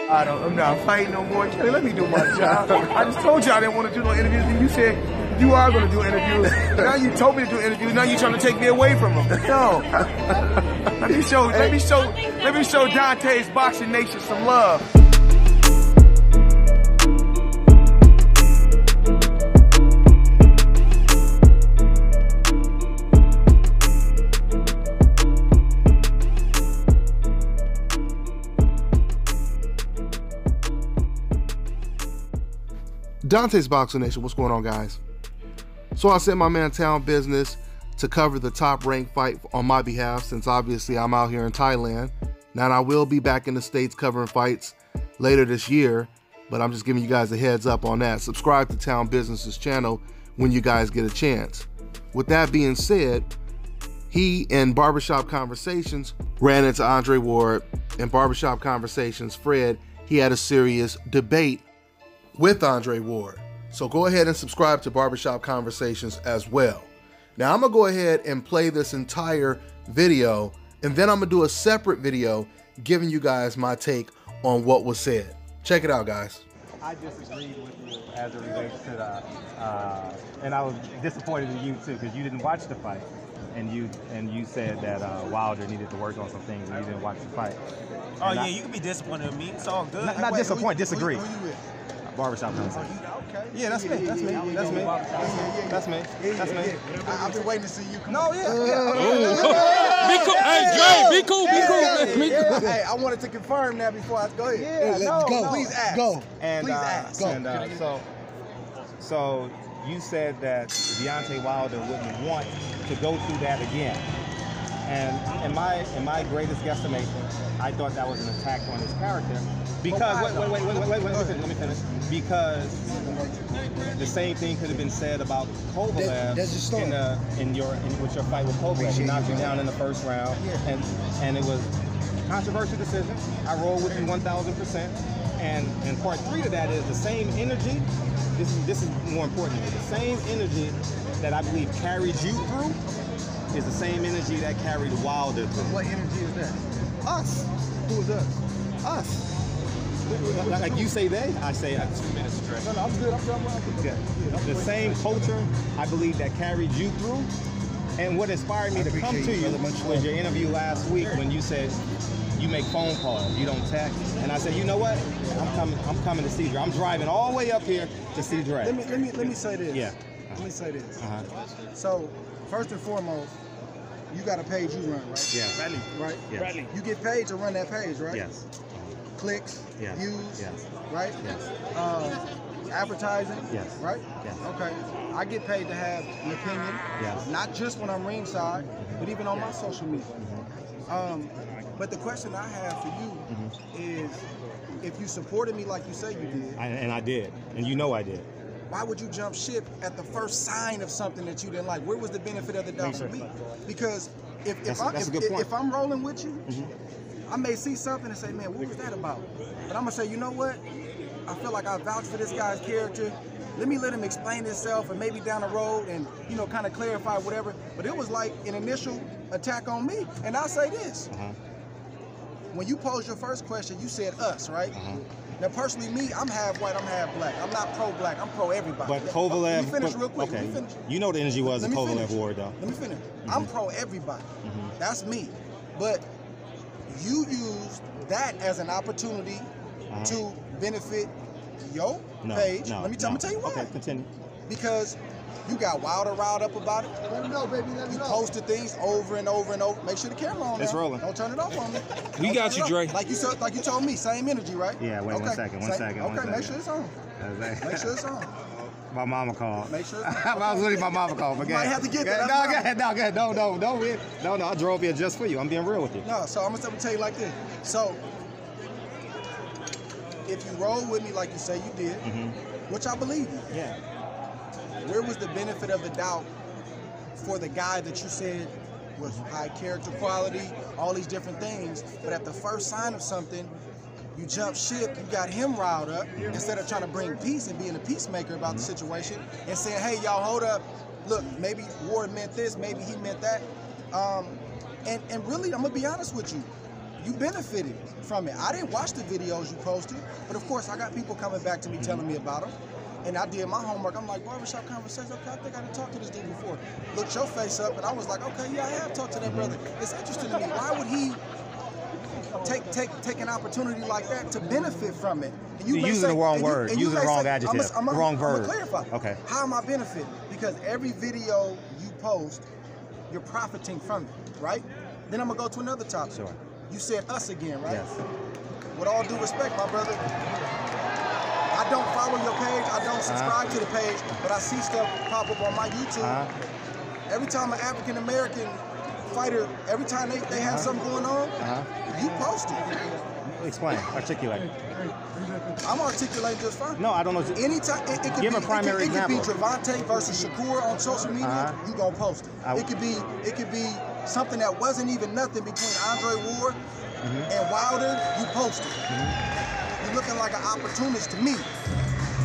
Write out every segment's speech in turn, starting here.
I'm not fighting no more. Kelly, let me do my job. I just told you I didn't want to do no interviews, and you said you are going to do interviews. Now you told me to do interviews. Now you're trying to take me away from them. No. Let me show Dante's Boxing Nation some love. Dante's Boxing Nation, what's going on, guys? So I sent my man Town Business to cover the top-ranked fight on my behalf, since obviously I'm out here in Thailand. Now, I will be back in the States covering fights later this year, but I'm just giving you guys a heads up on that. Subscribe to Town Business's channel when you guys get a chance. With that being said, he in Barbershop Conversations ran into Andre Ward. In Barbershop Conversations, Fred, he had a serious debate with Andre Ward. So go ahead and subscribe to Barbershop Conversations as well. Now I'm gonna go ahead and play this entire video, and then I'm gonna do a separate video giving you guys my take on what was said. Check it out, guys. I disagreed with you as it relates to the, and I was disappointed in you too, because you didn't watch the fight, and you said that Wilder needed to work on some things, and you didn't watch the fight. Oh yeah, you can be disappointed in me. It's all good. Not disappointed, disagree. Who you with? Barbershop Conversation. Okay. Yeah, that's me. That's me. That's me. That's me. That's me. I've been waiting to see you come. No, Be cool. Hey, Dre, be cool. Hey, I wanted to confirm that before I go ahead. Yeah, Go. Please ask. Go. Please ask. So you said that Deontay Wilder wouldn't want to go through that again. And in my greatest guesstimation, I thought that was an attack on his character. Because wait, let me finish. Because the same thing could have been said about Kovalev with your fight with Kovalev. He knocked you down in the first round, and it was a controversial decision. I roll with you 1,000%. And part 3 to that is the same energy. This is more important. The same energy that I believe carried you through is the same energy that carried Wilder through. What energy is that? Us. Who is us? Us. Like you say they, I say us. 2 minutes stretch. No, I'm good. I'm good. The same culture, I believe, that carried you through. And what inspired me to come to you was your interview last week when you said you make phone calls, you don't text. And I said, you know what? I'm coming to see Dre. I'm driving all the way up here to see Dre. Let me say this. Yeah. Let me say this. So, first and foremost, you got a page you run, right? Yeah. Right? Yes. You get paid to run that page, right? Yes. Clicks, Yes. views, Yes. right? Yes. Advertising, Yes. right? Yes. Okay. I get paid to have an opinion, Yes. not just when I'm ringside, but even on my social media. But the question I have for you is, if you supported me like you say you did, And I did, and you know I did. why would you jump ship at the first sign of something that you didn't like? Where was the benefit of the doubt for me? Because if I'm rolling with you, I may see something and say, man, what was that about? But I'm gonna say, you know what? I feel like I vouched for this guy's character. Let him explain himself, and maybe down the road, and kind of clarify whatever. But it was like an initial attack on me. And I'll say this: when you posed your first question, you said us, right? Now, personally, me, I'm half white, I'm half black. I'm not pro-black, I'm pro-everybody. But Kovalev... Let me finish real quick. Okay. You know the energy was in Kovalev Ward, though. Let me finish. I'm pro-everybody. That's me. But you used that as an opportunity to benefit your page. Let me tell you why. Okay, continue. Because you got Wilder riled up about it. Let me know, baby. Let me know. You posted things over and over and over. Make sure the camera on. It's rolling. Don't turn it off on me. We got you, Dre. Like you told me, same energy, right? Yeah. Wait, okay. 1 second. Okay, make sure it's on. Make sure it's on. My mama called. Make sure it's I was really my mama called. You might have to get that. No, go ahead. No, I drove here just for you. I'm being real with you. No, so I'm gonna tell you like this. So if you roll with me like you say you did, which I believe you. Yeah. Where was the benefit of the doubt for the guy that you said was high character quality, all these different things, but at the first sign of something, you jump ship, you got him riled up, instead of trying to bring peace and being a peacemaker about the situation and saying, hey, y'all, hold up, look, maybe Ward meant this, maybe he meant that. And really, I'm gonna be honest with you, you benefited from it. I didn't watch the videos you posted, but of course I got people coming back to me telling me about them. And I did my homework. I'm like, barbershop conversation. Okay, I think I didn't talk to this dude before. Looked your face up, and I was like, okay, yeah, I have talked to that brother. It's interesting to me. Why would he take an opportunity like that to benefit from it? And you're using the wrong word. Using the wrong adjective. Wrong verb. I'm gonna clarify. Okay. How am I benefiting? Because every video you post, you're profiting from it, right? Then I'm gonna go to another topic. Sure. You said us again, right? Yes. With all due respect, my brother, I don't follow your page, I don't subscribe to the page, but I see stuff pop up on my YouTube. Every time an African American fighter, every time they have something going on, you post it. Explain, articulate. I'm articulating just fine. No, I don't know. Anytime it could Give be a primary example. It could be Gervonta versus Shakur on social media. You gonna post it. It could be something that wasn't even nothing between Andre Ward and Wilder. You post it. You're looking like an opportunist to me.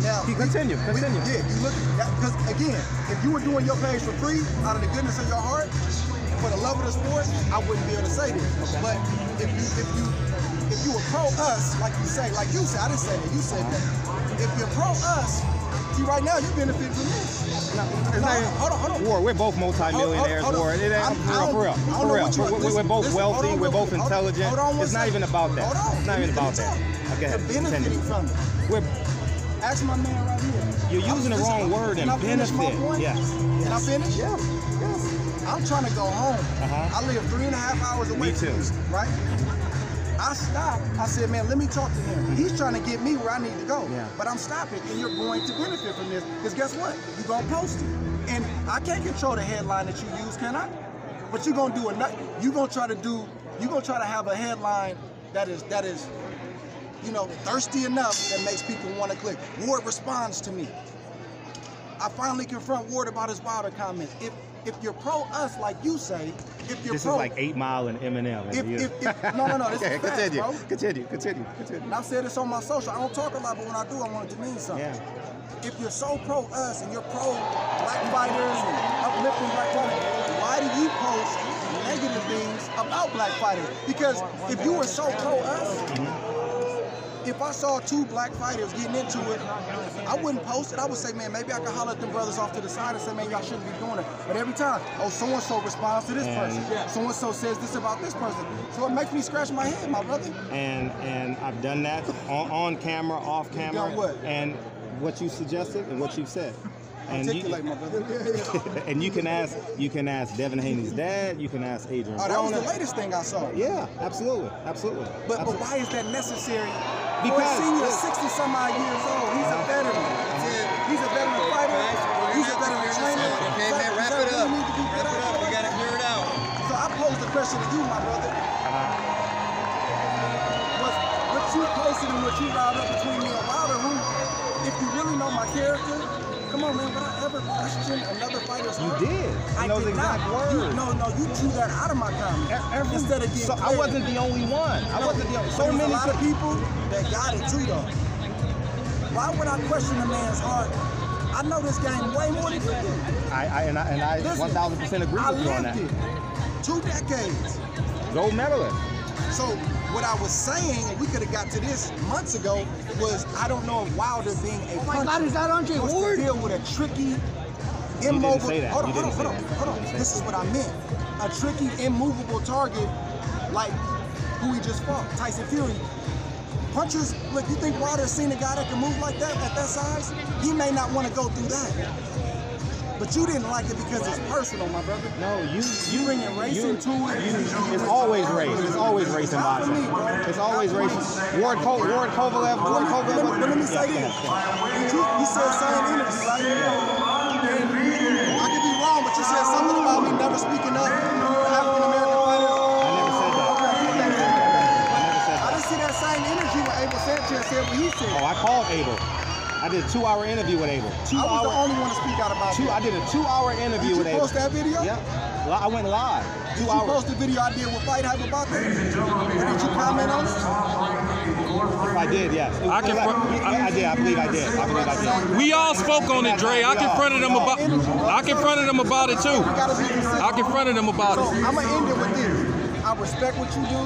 Now, continue. Yeah, you look at that because again, if you were doing your page for free out of the goodness of your heart, for the love of the sport, I wouldn't be able to say this. But if you were pro us, like you said, I didn't say that. You said that. If you're pro us, see right now you benefit from this. Hold on. Ward, we're both multi-millionaires. Ward, for real. We're both wealthy. We're both intelligent. It's not even about that. It's not even about that. Okay, benefiting from it. Ask my man right here. You're using the wrong word and benefit. Yes. Can I finish? Yes. I'm trying to go home. I live 3.5 hours away from you, right? I stopped. I said, man, let me talk to him. He's trying to get me where I need to go. But I'm stopping, and you're going to benefit from this. Because guess what? You're going to post it. And I can't control the headline that you use, can I? But you're going to do enough. You're going to try to have a headline that is thirsty enough that makes people want to click. Ward responds to me. I finally confront Ward about his Wilder comments. If you're pro us, like you say, if you're this pro, is like 8 Mile and Eminem. No. This is facts, bro. Continue. And I've said this on my social. I don't talk a lot, but when I do, I want it to mean something. If you're so pro us and you're pro black fighters and uplifting black fighters, why do you post negative things about black fighters? Because if you were so pro us, if I saw 2 black fighters getting into it, I wouldn't post it. I would say, man, maybe I could holler at them brothers off to the side and say, man, y'all shouldn't be doing it. But every time, so-and-so responds to this person. So-and-so says this about this person. So it makes me scratch my head, my brother. And I've done that on camera, off camera. Done what? And what you suggested and what you said. And articulate, my brother. And you can ask Devin Haney's dad. You can ask Adrian. Oh, that was the latest thing I saw. Yeah, absolutely. But why is that necessary? Because senior is 60-some odd years old. He's a veteran. He's a veteran fighter. He's a veteran trainer. Okay, man, wrap it up. We gotta clear it out. So I posed the question to you, my brother. What you posted and what you riled up between me and Wilder, who, if you really know my character, come on, man, would I ever question another fighter's heart? You did. I those did exact not. words. You drew that out of my comments. Instead of getting I wasn't the only one. I wasn't the only one. So many other people that got it too, though. Why would I question a man's heart? I know this game way more than you do. I 1,000% agree with you on that. I lived it. 2 decades. Gold medalist. So what I was saying, and we could have got to this months ago, was I don't know if Wilder being a puncher God, is that Andre wants Ward? to deal with a tricky, You immobile. didn't say that. Hold on. This is what I meant. A tricky, immovable target like who he just fought, Tyson Fury. Punchers, look, you think Wilder's seen a guy that can move like that at that size? He may not want to go through that. But you didn't like it because it's personal, my brother. No, you bringing race into it. It's always race. It's always race in boxing. It's always race. Ward Kovalev. Let me say this. You said same interview, right? I could be wrong, but you said something about me never speaking up for African American fighters. I never said that. I didn't see that same energy when Abel Sanchez said what he said. Oh, I called Abel. I did a 2-hour interview with Abel. I was the only one to speak out about it. I did a 2-hour interview with Abel. Did you post that video? Yeah. I went live. Did you post the video I did with Fight Hype about that? Or did you comment on it? If I did, yes. I did. I believe I did. We all spoke on it, Dre. I confronted him about it too. I confronted him about it. So I'm gonna end it with this. I respect what you do.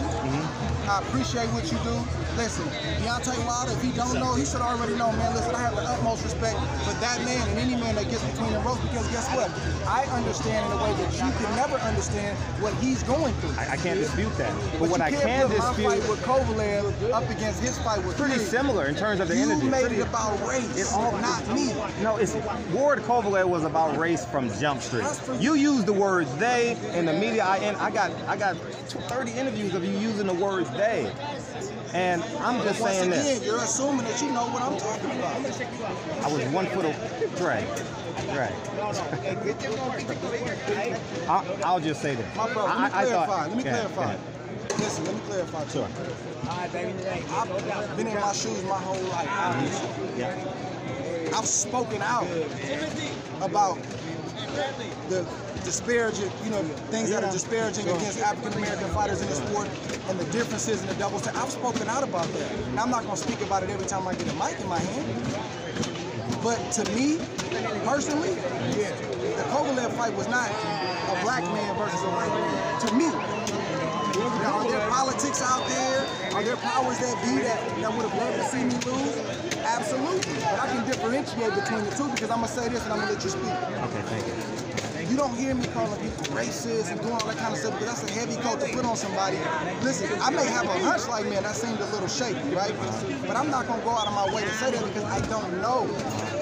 I appreciate what you do. Listen, Deontay Wilder, if he don't know, he should already know, man. Listen, I have the utmost respect for that man and any man that gets between the ropes, because guess what? I understand in a way that you can never understand what he's going through. I can't dispute that. But what I can dispute, my dispute, fight with Kovalev up against his fight with pretty Fury. similar in terms of the energy. You made it about race. It's all not me. No, it's Ward Kovalev was about race from Jump Street. You used the word they in the media. I got 30 interviews of you using the word they. And I'm just saying Once again, this. you're assuming that you know what I'm talking about. I was 1 foot of Dre. I'll just say this. My brother, let me clarify. Let me clarify. Yeah. Listen, let me clarify. Sure. I've been in my shoes my whole life. Yeah. I've spoken out about the disparaging, things that are disparaging against African American fighters in the sport and the differences in the doubles. I've spoken out about that. And I'm not going to speak about it every time I get a mic in my hand. But to me, personally, the Kovalev fight was not a black man versus a white man. To me. Now, are there politics out there? Are there powers that be that would have loved to see me lose? Absolutely. But I can differentiate between the two, because I'm going to say this and I'm going to let you speak. Okay, thank you. You don't hear me calling people racist and doing all that kind of stuff, because that's a heavy coat to put on somebody. Listen, I may have a hunch like, man, that seemed a little shaky, right? But I'm not going to go out of my way to say that, because I don't know.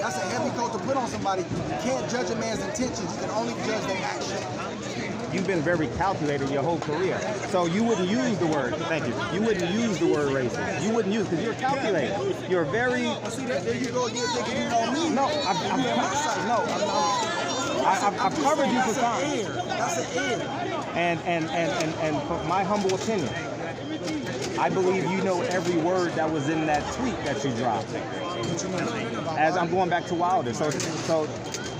That's a heavy coat to put on somebody. You can't judge a man's intentions. You can only judge their actions. You've been very calculated your whole career. So you wouldn't use the word, thank you, you wouldn't use the word racist. You wouldn't use it because you're calculated. You're very... See, there you go again, thinking you know me. No, I've covered you for time. That's an air. And from my humble opinion, I believe you know every word that was in that tweet that you dropped. As I'm going back to Wilder, so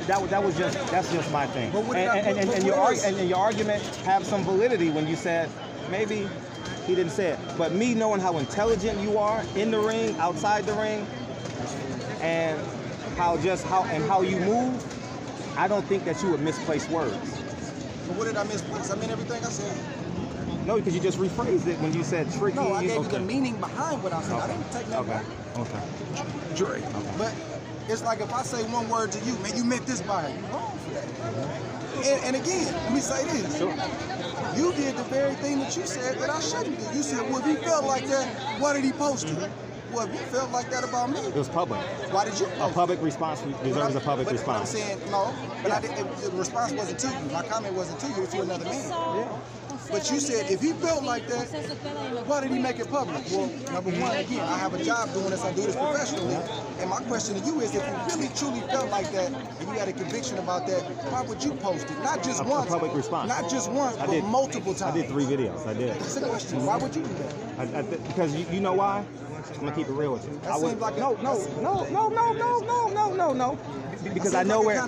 that's just my thing. And your argument have some validity when you said maybe he didn't say it, but me knowing how intelligent you are in the ring, outside the ring, and how you move, I don't think that you would misplace words. But what did I misplace? I mean everything I said. No, because you just rephrased it when you said tricky. No, I gave you the meaning behind what I said. I didn't take that back. Okay. Dre. But it's like if I say one word to you, man, you meant this by it. You're wrong for that. And again, let me say this. Sure. You did the very thing that you said that I shouldn't do. You said, well, if he felt like that, why did he post it? Well, if you felt like that about me, it was public. Why did you post A public response deserves a public response. But I'm saying, no, but the response wasn't to you. My comment wasn't to you, it was to another man. Yeah. But you said, if he felt like that, why did he make it public? Well, number one, again, I have a job doing this, I do this professionally, and my question to you is, if you really truly felt like that, and you had a conviction about that, why would you post it? Not just once. A public response. Not just once, but multiple times. I did 3 videos, I did. That's the question, why would you do that? Because you know why? I'm gonna keep it real with you. That seems like no. Because I know where.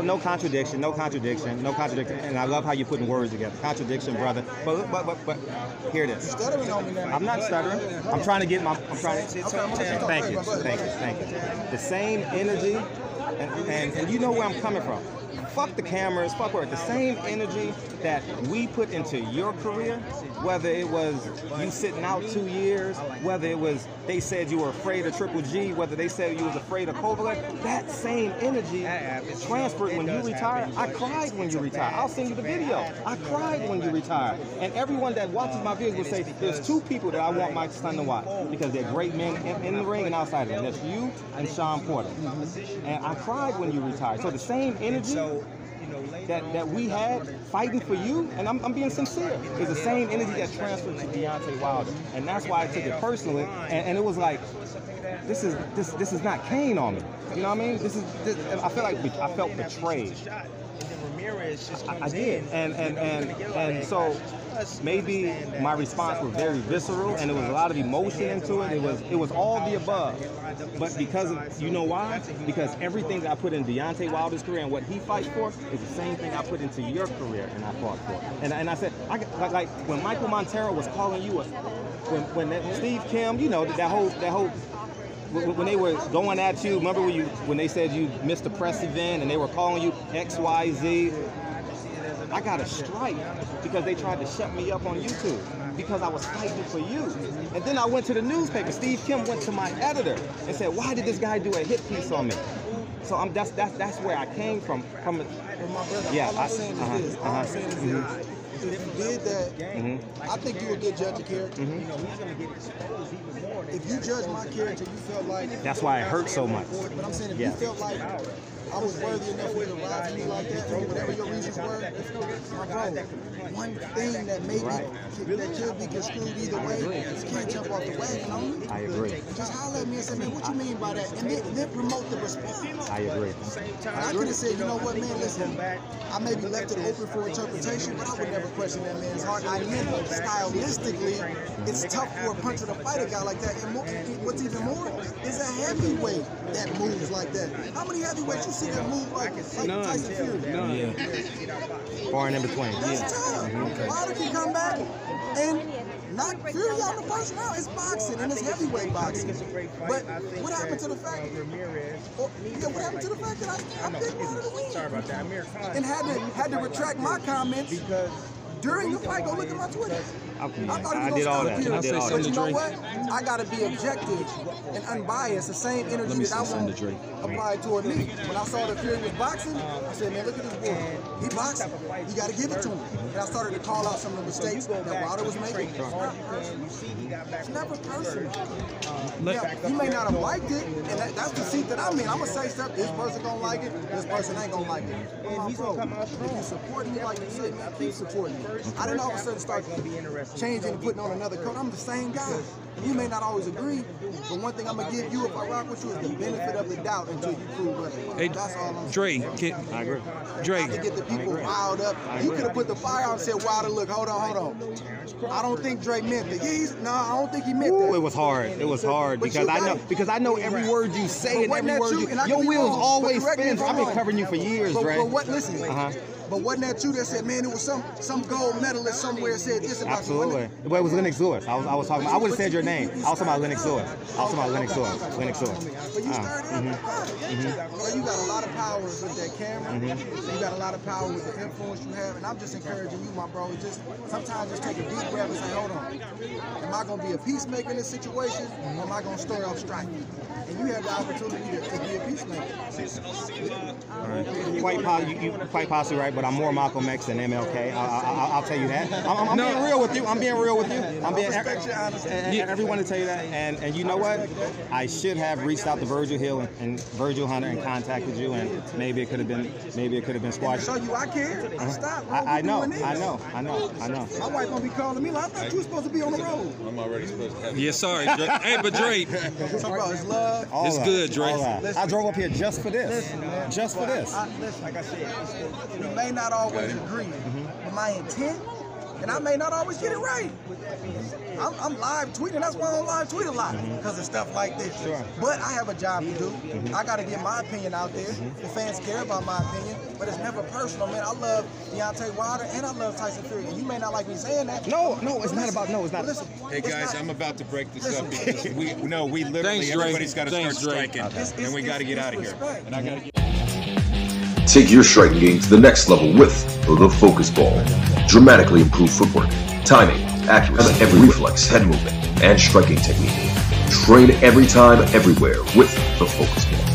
No contradiction. And I love how you're putting words together. Contradiction, brother. But here it is. You're stuttering on me now. I'm not stuttering. I'm trying to get my. Thank you. The same energy, and you know where I'm coming from. Fuck the cameras, fuck work. The same energy that we put into your career, whether it was you sitting out 2 years, whether it was they said you were afraid of Triple G, whether they said you was afraid of Kovalev, that same energy transferred when you retired. I cried when you retired. I'll send you the video. I cried when you retired. And everyone that watches my videos will say, there's 2 people that I want my son to watch because they're great men in the ring and outside of it. That's you and Sean Porter. And I cried when you retired. So the same energy that we had fighting for you, and I'm being sincere, is the same energy that transferred to Deontay Wilder, and that's why I took it personally. And it was like, this is not Kane on me. You know what I mean? I feel like I felt betrayed. I did, and so maybe my response was very visceral, and there was a lot of emotion into it. It was all the above. But because of, you know why? Because everything that I put in Deontay Wilder's career and what he fights for is the same thing I put into your career and I fought for. And I said, like when Michael Montero was calling you when Steve Kim, you know, that whole when they were going at you, remember when they said you missed a press event and they were calling you XYZ? I got a strike because they tried to shut me up on YouTube. because I was fighting for you. And then I went to the newspaper. Steve Kim went to my editor and said, why did this guy do a hit piece on me? So that's where I came from. Well, my brother, Yeah, all I'm saying is this. All I'm saying is this. If you did that, I think you would get judge of character. If you judge my character, you felt like... That's why it hurt so much. But I'm saying if you felt like I was worthy enough for you to ride for me like that, or whatever your reasons were, my bro, one thing that maybe that could be construed either way is you can't jump off the wagon on me. I agree. Just holler at me and say, man, what you mean by that? And then promote the response. I agree. I could have said, you know what, man, listen, I maybe left it open for interpretation, but I would never question that man's heart. I meant stylistically, it's tough for a puncher to fight a guy like that. And what's even more is a heavyweight that moves like that. How many heavyweights you see that move like Tyson Fury? Yeah. Far and in between. That's tough. Wilder can come back and knock Fury out in the first round. It's boxing and it's heavyweight boxing. But what happened to the fact? What happened to the fact that I picked Wilder to win? Sorry about that. And had to retract my comments because during the fight. Go look at my Twitter. I did all that. But you know what? I gotta be objective and unbiased. The same energy that I want applied toward me. When I saw that Fury was boxing, I said, man, look at this boy. He boxing. You gotta give it to him. And I started to call out some of the mistakes that Wilder was making. It's never personal. Yeah, he may not have liked it, and that's the seat that I'm in. I'm gonna say stuff. This person gonna like it. This person ain't gonna like it. And he's gonna come out strong. If you support me like you said, man, keep supporting me. I didn't all of a sudden start changing and putting on another coat. I'm the same guy. You may not always agree, but one thing I'm gonna give you if I rock with you is the benefit of the doubt until you prove otherwise. Hey, that's all I'm Dre, I agree. Dre, to get the people riled up. You could have put the fire out and said, Wilder, look, hold on. I don't think Dre meant that. No, I don't think he meant that. It was hard. It was hard because I know every word you say and every word you. Your wheels always spin. I've been covering you for years, Dre. But what? Listen. But wasn't that you that said, man, it was some gold medalist somewhere said this about you? Absolutely. Well, it was Lennox Lewis. I was talking about, I would have said your name. I was talking about Lennox Lewis. Lennox Lewis. But you started well, you got a lot of power with that camera. You got a lot of power with the influence you have. And I'm just encouraging you, my bro, just sometimes just take a deep breath and say, hold on. Am I going to be a peacemaker in this situation? Or am I going to stir up strife? And you have the opportunity to be a peacemaker. Quite possibly right, but I'm more Malcolm X than MLK. I'll tell you that. I'm being real with you. I'm being real with you. Everyone to tell you that. And you know what? I should have reached out to Virgil Hill and Virgil Hunter and contacted you, and maybe it could have been squashed. Show you I care. Stop. I know. My wife gonna be calling me like, I thought you were supposed to be on the road. I'm already supposed to have. Yeah, sorry, Dre. Hey, but Dre, So, bro, it's love. it's good, Dre. I drove up here just for this. Listen, just for this. Listen, like I said, we may not always agree, but my intent, and I may not always get it right. I'm live tweeting. That's why I don't live tweet a lot, because of stuff like this. Sure. But I have a job to do. I got to get my opinion out there. The fans care about my opinion, but it's never personal, man. I love Deontay Wilder and I love Tyson Fury. And you may not like me saying that. No, it's not about. No, it's not. Listen, Hey guys, I'm about to break this up because we literally Thanks, Dre. everybody's got to start Thanks, Dre. striking, and we got to get out of here. respect. And I got to get. Take your striking game to the next level with the Focus Ball. Dramatically improved footwork, timing, accuracy, every reflex, head movement, and striking technique. Train every time, everywhere with the Focus Ball.